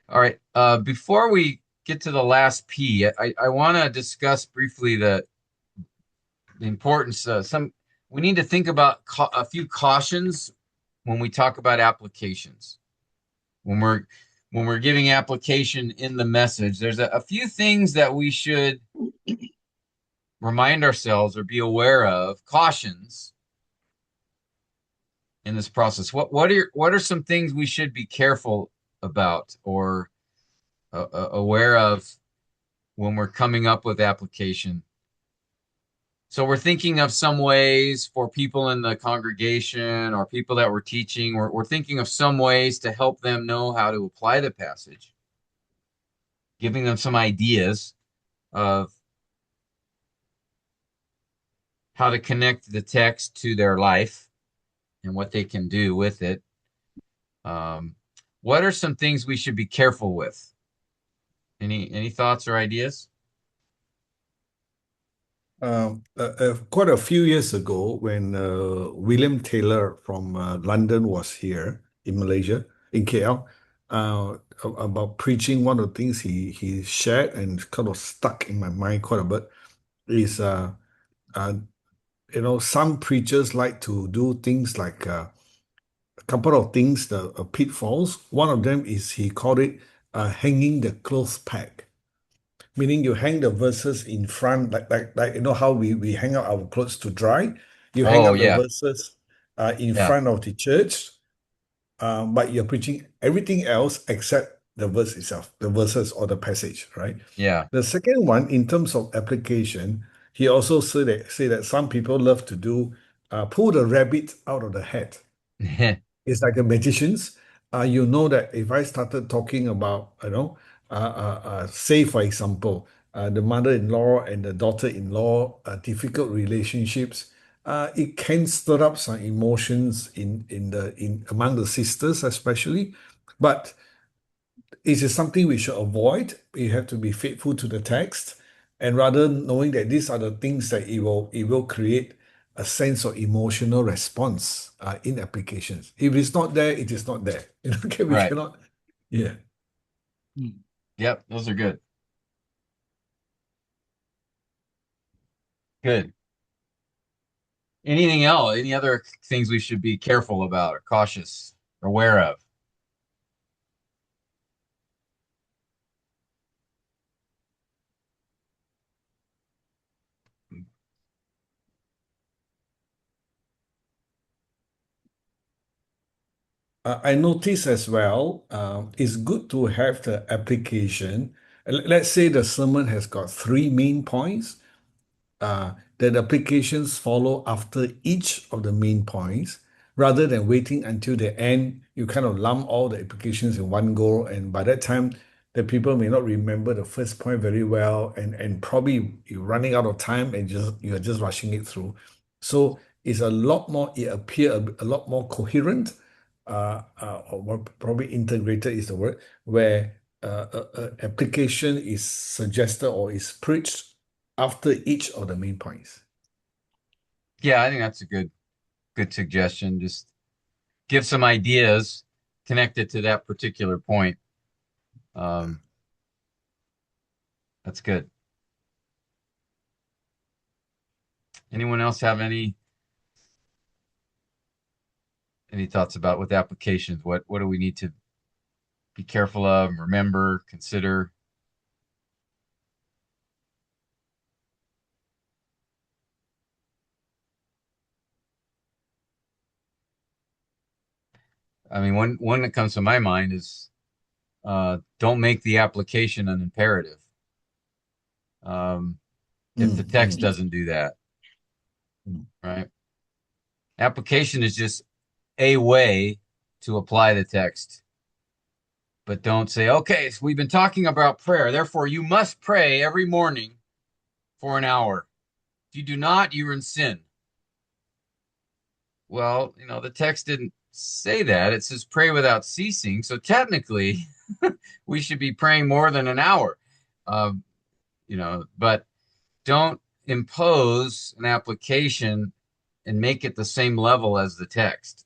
All right. Before we get to the last P, I want to discuss briefly the importance. We need to think about a few cautions when we talk about applications. When we're giving application in the message, there's a few things that we should remind ourselves or be aware of, cautions in this process. What are some things we should be careful about or aware of when we're coming up with application? So we're thinking of some ways for people in the congregation or people that we're teaching. We're thinking of some ways to help them know how to apply the passage, giving them some ideas of how to connect the text to their life and what they can do with it. Um, what are some things we should be careful with? Any thoughts or ideas? Quite a few years ago, when William Taylor from London was here in Malaysia, in KL, about preaching. One of the things he shared and kind of stuck in my mind quite a bit is uh, some preachers like to do things like a couple of things, the pitfalls. One of them is he called it hanging the clothes peg, meaning you hang the verses in front, like how we hang out our clothes to dry. You hang Oh up the yeah, verses in yeah, front of the church, but you're preaching everything else except the verse itself, the verses or the passage, right? yeah. The second one, in terms of application, he also say that some people love to do pull the rabbit out of the hat. It's like a magicians. You know that if I started talking about, say for example, the mother-in-law and the daughter-in-law, difficult relationships, it can stir up some emotions in among the sisters especially, but it is something we should avoid. We have to be faithful to the text, and rather knowing that these are the things that it will create a sense of emotional response in applications. If it's not there, it is not there. Okay, we Right. cannot. Yeah. Yep, those are good. Good. Anything else? Any other things we should be careful about or cautious or aware of? I notice as well, it's good to have the application. Let's say the sermon has got three main points. That applications follow after each of the main points rather than waiting until the end. You kind of lump all the applications in one go, and by that time, the people may not remember the first point very well, and probably you're running out of time and you're just rushing it through. So it's a lot more, it appear a lot more coherent, or more probably integrated is the word, where application is suggested or is preached after each of the main points. Yeah, I think that's a good suggestion. Just give some ideas connected to that particular point. Um, that's good. Anyone else have any thoughts about with applications? What do we need to be careful of, remember, consider? I mean, one that comes to my mind is don't make the application an imperative. Um, if the Mm, text mm, doesn't do that, mm, right? Application is just a way to apply the text, but don't say, okay, so we've been talking about prayer, therefore you must pray every morning for an hour. If you do not, you're in sin. Well, the text didn't say that. It says pray without ceasing. So technically, we should be praying more than an hour. Uh, but don't impose an application and make it the same level as the text.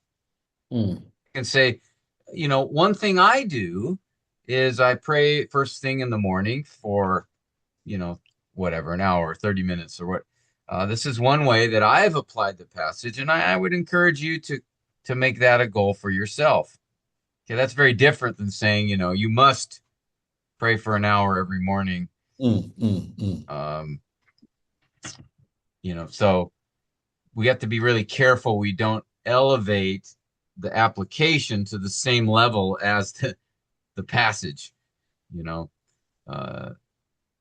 mm, You can say, one thing I do is I pray first thing in the morning for, you know, whatever, an hour, 30 minutes or what. This is one way that I've applied the passage, and I would encourage you to make that a goal for yourself. Okay, that's very different than saying, you must pray for an hour every morning. mm, mm, mm, Um, so we have to be really careful we don't elevate the application to the same level as the passage, you know, uh,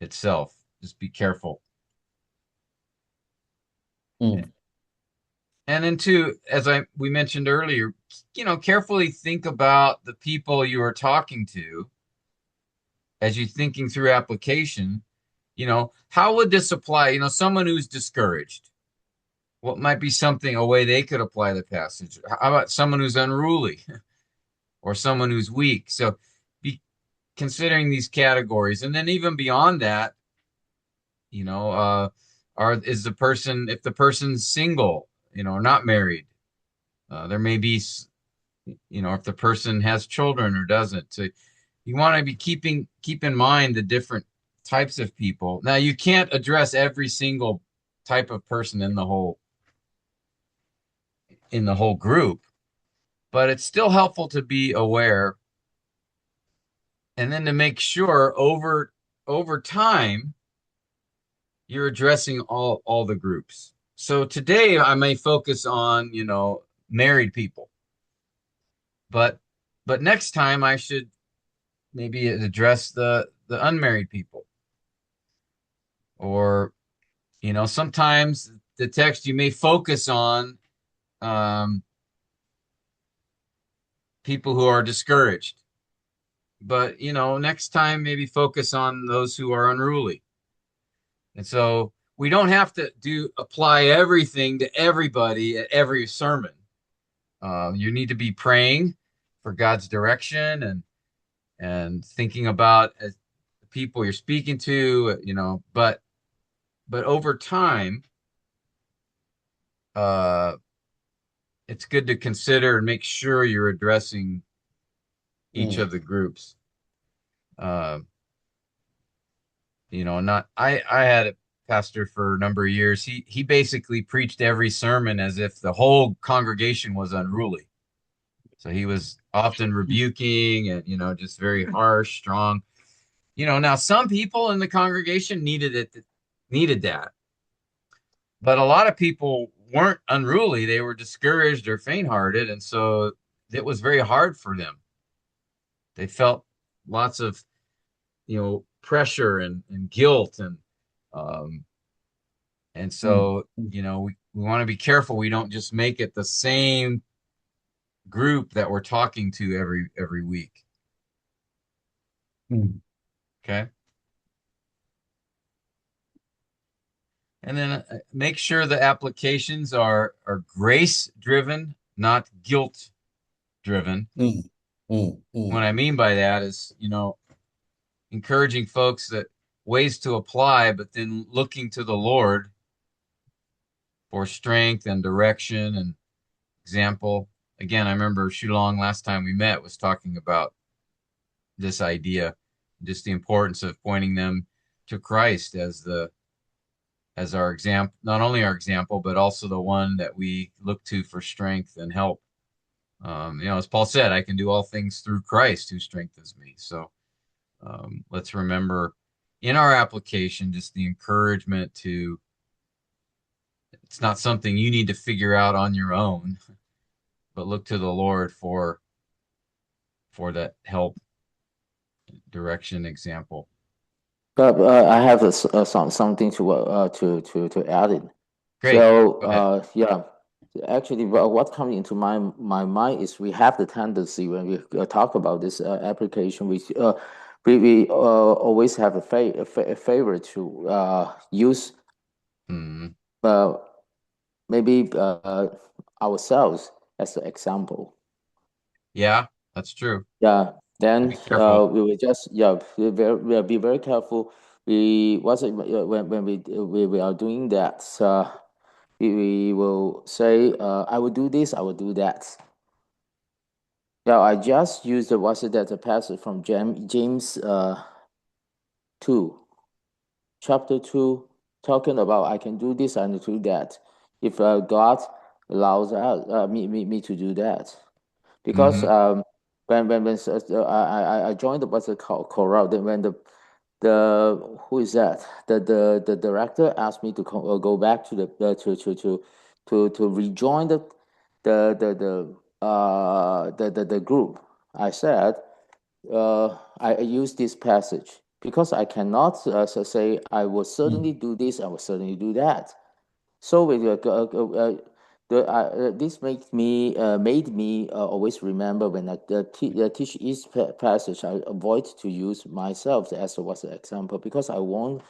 itself. Just be careful. mm, And then too, as we mentioned earlier, carefully think about the people you are talking to as you're thinking through application. How would this apply? Someone who's discouraged. What might be a way they could apply the passage? How about someone who's unruly or someone who's weak? So be considering these categories. And then even beyond that, you know, uh, is the person, if the person's single, or not married, there may be if the person has children or doesn't. So you want to be keep in mind the different types of people. Now you can't address every single type of person in the whole group, but it's still helpful to be aware and then to make sure over time you're addressing all the groups. So today I may focus on, married people, but next time I should maybe address the unmarried people. Or, sometimes the text you may focus on um, people who are discouraged, but next time maybe focus on those who are unruly. And so we don't have to apply everything to everybody at every sermon. You need to be praying for God's direction and thinking about the people you're speaking to, but over time, uh, it's good to consider and make sure you're addressing each mm, of the groups. Uh, not I had a pastor for a number of years. He basically preached every sermon as if the whole congregation was unruly. So he was often rebuking and just very harsh, strong. Now some people in the congregation needed that. But a lot of people weren't unruly. They were discouraged or faint-hearted, and so it was very hard for them. They felt lots of, pressure and guilt um, and mm, so, mm, we want to be careful we don't just make it the same group that we're talking to every week. mm, Okay. And then make sure the applications are grace driven, not guilt driven. mm, mm, What mm, I mean by that is, encouraging folks that ways to apply, but then looking to the Lord for strength and direction and example. Again, I remember Shulong last time we met was talking about this idea, just the importance of pointing them to Christ as our example, not only our example, but also the one that we look to for strength and help. As Paul said, I can do all things through Christ who strengthens me. So let's remember in our application just the encouragement to it's not something you need to figure out on your own, but look to the Lord for that help, direction, example. But I have something to add in. Great. So Go ahead. yeah, actually, what comes into my mind is we have the tendency when we talk about this application, we always have a favor to use Mm, uh, maybe ourselves as an example. yeah, that's true. Yeah, then Be careful. we will just yeah we'll be very careful. We was it when we are doing that. We will say I will do this. I will do that. Yeah, I just used the was it that the passage from James 2 chapter 2 talking about I can do this and do that if God allows me to do that. Because Hmm. I joined the what's it called chorale. Then when the who is that the director asked me to go back to the to rejoin the group. I said I use this passage because I cannot say I will mm, certainly do this. I will certainly do that. So this made me always remember when I teach each passage, I avoid to use myself as was an example because I won't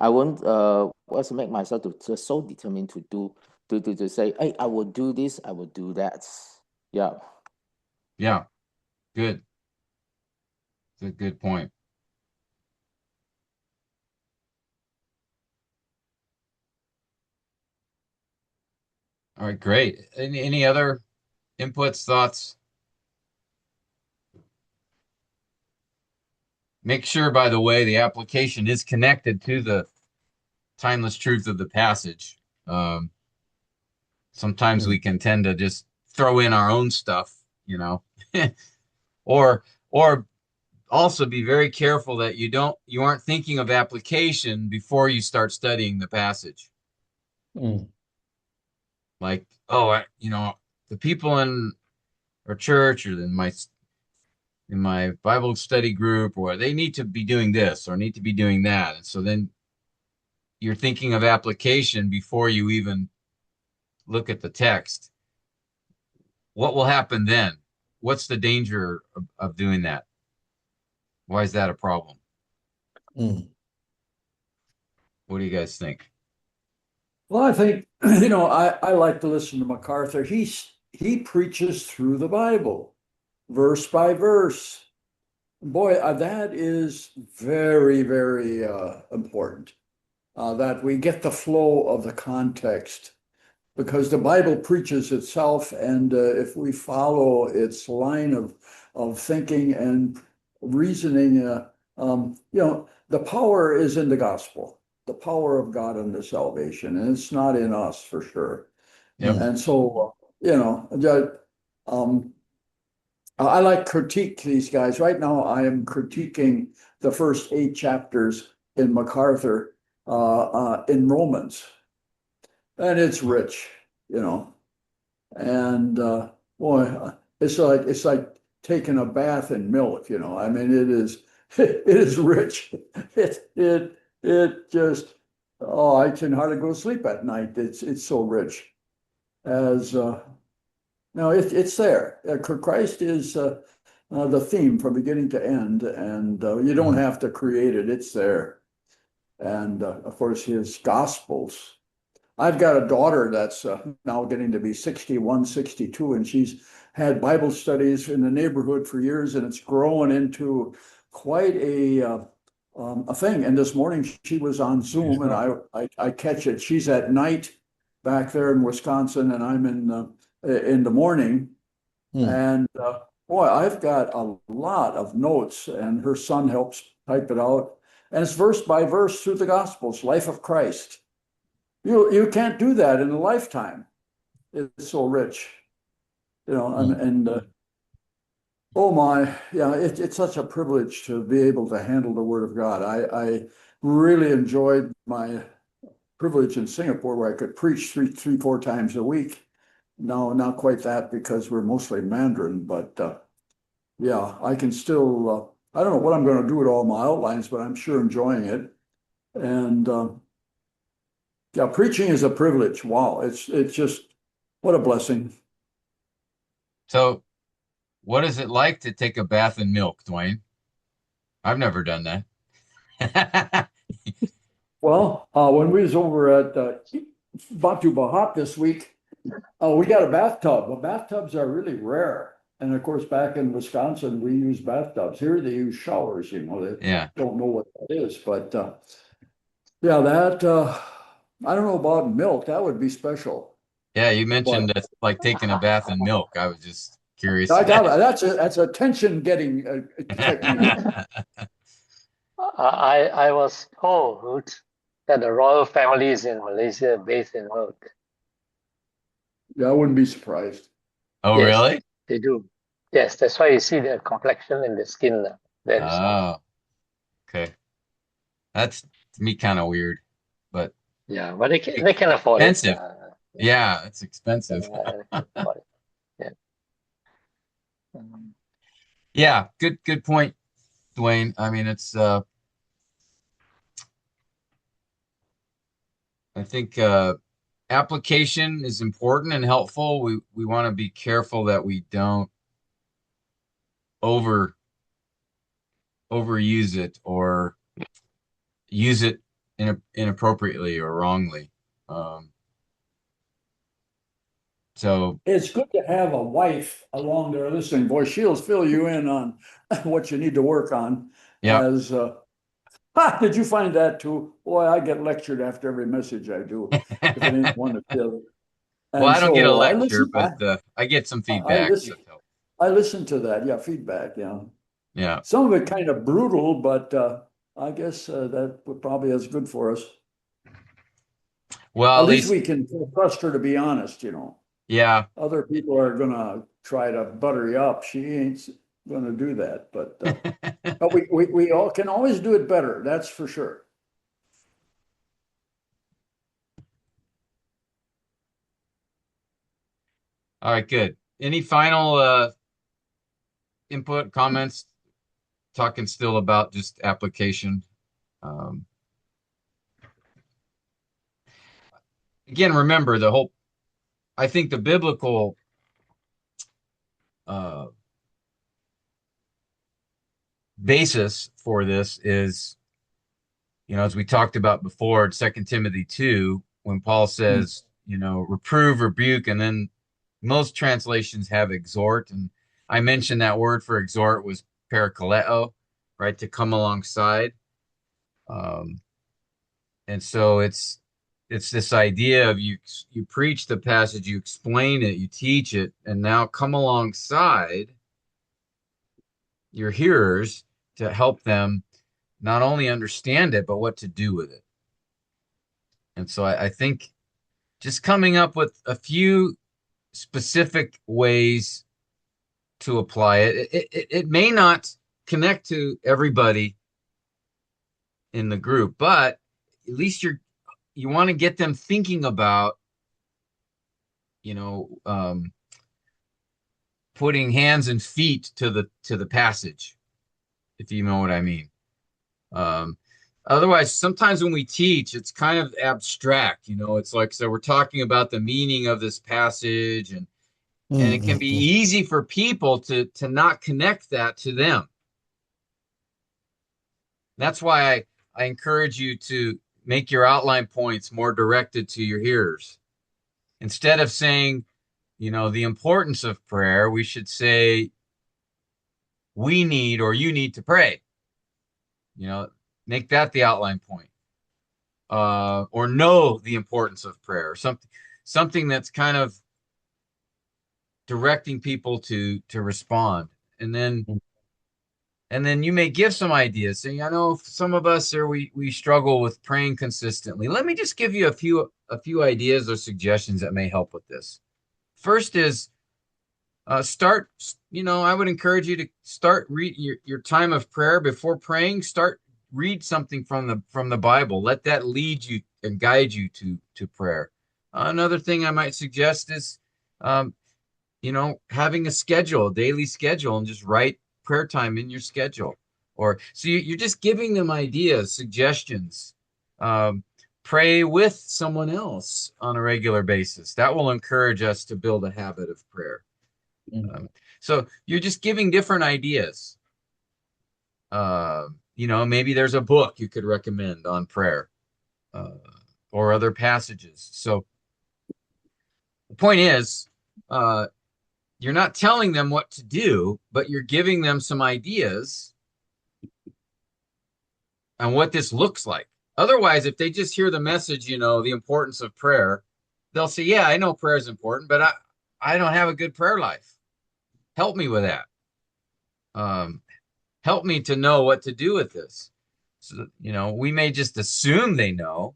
was make myself to so determined to do to say hey I will do this I will do that. Yeah. Yeah, good. It's a good point. All right, great. Any other inputs, thoughts? Make sure, by the way, the application is connected to the timeless truth of the passage. Um, Sometimes we Mm, can tend to just throw in our own stuff, you know, or or also be very careful that you aren't thinking of application before you start studying the passage. mm, Like, oh, the people in our church or in my Bible study group, or they need to be doing this or need to be doing that. And so then you're thinking of application before you even look at the text. What will happen then? What's the danger of doing that? Why is that a problem? mm, What do you guys think? Well, I think, I like to listen to MacArthur. He preaches through the Bible, verse by verse. Boy, that is very, very important, that we get the flow of the context because the Bible preaches itself, and if we follow its line of thinking and reasoning, the power is in the gospel, the power of God unto salvation, and it's not in us for sure. Yep. mm, And so, um, I like critique these guys. Right now, I am critiquing the first 8 chapters in MacArthur in Romans, and it's rich, you know. And boy, it's like taking a bath in milk, you know. I mean, it is it is rich. It just I can hardly go to sleep at night. It's so rich. As no, it's there. Christ is the theme from beginning to end, and you don't mm, have to create it. It's there. And of course, his gospels. I've got a daughter that's now getting to be 61, 62, and she's had Bible studies in the neighborhood for years, and it's growing into quite a thing. And this morning she was on Zoom, and I catch it. She's at night back there in Wisconsin, and I'm in the morning. mm. And boy, I've got a lot of notes, and her son helps type it out. And it's verse by verse through the Gospels, life of Christ. You can't do that in a lifetime. It's so rich, Mm. and oh my, yeah, it's such a privilege to be able to handle the Word of God. I really enjoyed my privilege in Singapore where I could preach three, 4 times a week. No, not quite that because we're mostly Mandarin, but yeah, I can still. I don't know what I'm going to do with all my outlines, but I'm sure enjoying it. And yeah, preaching is a privilege. Wow, it's just what a blessing. So, what is it like to take a bath in milk, Dwayne? I've never done that. Well, when we was over at Batu Bahat this week, we got a bathtub. Well, bathtubs are really rare. And of course, back in Wisconsin, we use bathtubs. Here they use showers, they Yeah. don't know what that is. But yeah, that, I don't know about milk. That would be special. Yeah, you But mentioned that's like taking a bath in milk. I was just curious. I got it. That's a tension getting technique. I was told that the royal families in Malaysia bathe in milk. Yeah, I wouldn't be surprised. Oh, Yes, really? they do. Yes, that's why you see the complexion and the skin very soft. Oh, okay. That's to me kind of weird, but Yeah, but they can afford it. expensive. Yeah, it's expensive. They can afford it. Yeah. Mm. Yeah, good point, Dwayne. I mean, it's I think application is important and helpful. We want to be careful that we don't over overuse it or use it inappropriately or wrongly. Um, so It's good to have a wife along there listening. Boy, she'll fill you in on what you need to work on. yeah. As did you find that too? Boy, I get lectured after every message I do if it ain't one to kill. Well, And I don't get a so I lecture, listen. but I get some I feedback. So listen. I listen to that. Yeah, feedback. Yeah. Yeah. Some of it kind of brutal, but I guess that probably is good for us. Well, At at least least, we can trust her to be honest, you know. yeah. Other people are gonna try to butter you up. She ain't gonna do that, but we all can always do it better. That's for sure. All right, good. Any final input, comments, talking still about just application? Um, Again, remember I think the biblical uh, basis for this is, as we talked about before, 2 Timothy 2, when Paul Mm. says, reprove, rebuke, and then most translations have exhort. And I mentioned that word for exhort was parakaleo, right? To come alongside. Um, and so it's this idea of you preach the passage, you explain it, you teach it, and now come alongside your hearers to help them not only understand it, but what to do with it. And so I think just coming up with a few specific ways to apply it may not connect to everybody in the group, but at least you want to get them thinking about, you know, um, putting hands and feet to the passage, if you know what I mean. Um, Otherwise, sometimes when we teach, it's kind of abstract. It's like, so we're talking about the meaning of this passage, and Mm, it can mm, be mm, easy for people to not connect that to them. That's why I encourage you to make your outline points more directed to your hearers. Instead of saying, the importance of prayer, we should say, we need or you need to pray. You know, make that the outline point. Or know the importance of prayer, or something that's kind of directing people to respond. And then mm, and then you may give some ideas, saying, I know some of us we struggle with praying consistently. Let me just give you a few ideas or suggestions that may help with this. First is start. I would encourage you to start read your time of prayer before praying. Start read something from the Bible. Let that lead you and guide you to prayer. Another thing I might suggest is, um, having a schedule, a daily schedule, and just write prayer time in your schedule. Or so you're just giving them ideas, suggestions. Um, Pray with someone else on a regular basis. That will encourage us to build a habit of prayer. mm, Um, so you're just giving different ideas. Maybe there's a book you could recommend on prayer, uh, or other passages. So the point is, uh, you're not telling them what to do, but you're giving them some ideas on what this looks like. Otherwise, if they just hear the message, the importance of prayer, they'll say, yeah, I know prayer is important, but I don't have a good prayer life. Help me with that. Um, Help me to know what to do with this. So, we may just assume they know.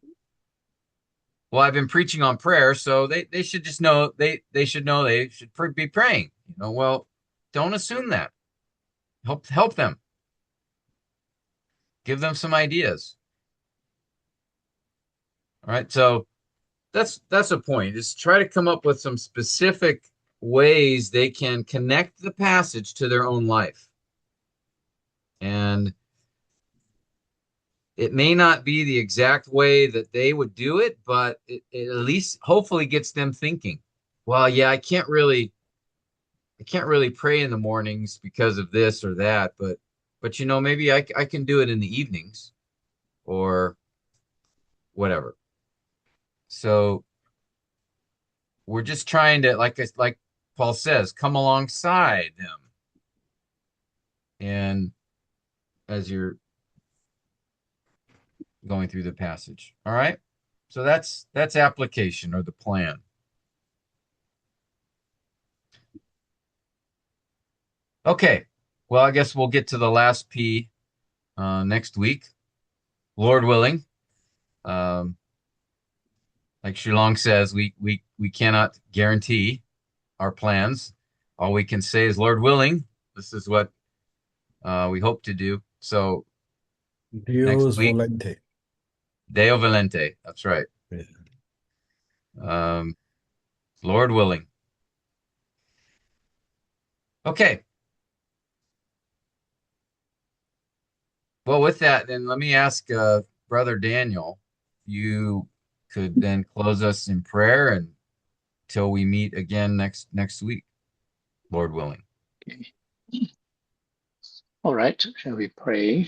Well, I've been preaching on prayer, so they should just know they should know they should be praying. Well, don't assume that. Help them. Give them some ideas. All right. So that's a point. Is try to come up with some specific ways they can connect the passage to their own life. And it may not be the exact way that they would do it, but it at least hopefully gets them thinking. Well, yeah, I can't really pray in the mornings because of this or that, but maybe I can do it in the evenings or whatever. So we're just trying to, like Paul says, come alongside them, and as you're going through the passage. All right. So that's application or the plan. Okay. Well, I guess we'll get to the last P next week, Lord willing. Um, like Shilong says, we cannot guarantee our plans. All we can say is, Lord willing, this is what we hope to do. So next Dios week, volente. Deo Valente. That's right. Yeah. Um, Lord willing. Okay. Well, with that, then let me ask Brother Daniel, you could then close us in prayer and till we meet again next week, Lord willing. Okay. All right, shall we pray?